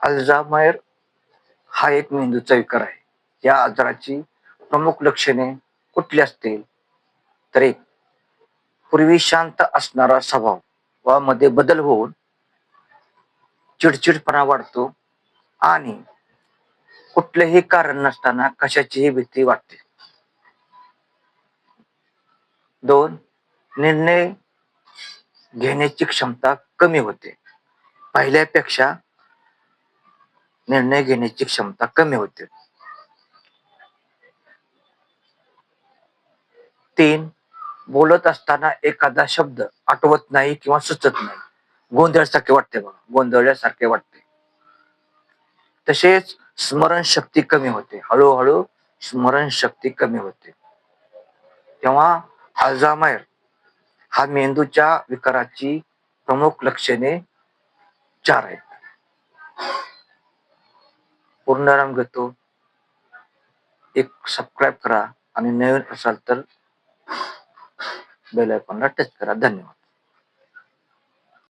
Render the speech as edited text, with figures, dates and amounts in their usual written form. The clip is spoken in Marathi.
अल्झायमर हा एक मेंदूचा विकार आहे. या आजाराची प्रमुख लक्षणे कुठली असतील तर एक, पूर्वी शांत असणारा स्वभाव व मध्ये बदल होऊन चिडचिडपणा वाढतो आणि कुठलेही कारण नसताना कशाचीही भीती वाटते. 2, निर्णय घेण्याची क्षमता कमी होते. पहिल्यापेक्षा निर्णय घेण्याची क्षमता कमी होते. 3, बोलत असताना एखादा शब्द आठवत नाही किंवा सुचत नाही. गोंधळसारखे वाटते बघा, गोंधळल्यासारखे वाटते. तसेच स्मरणशक्ती कमी होते. हळूहळू स्मरणशक्ती कमी होते. तेव्हा अल्झायमर हा मेंदूच्या विकाराची प्रमुख लक्षणे 4 आहेत. पूर्णविराम घेतो. एक सबस्क्राईब करा आणि नवीन असाल तर बेल आयकॉनला टच करा. धन्यवाद.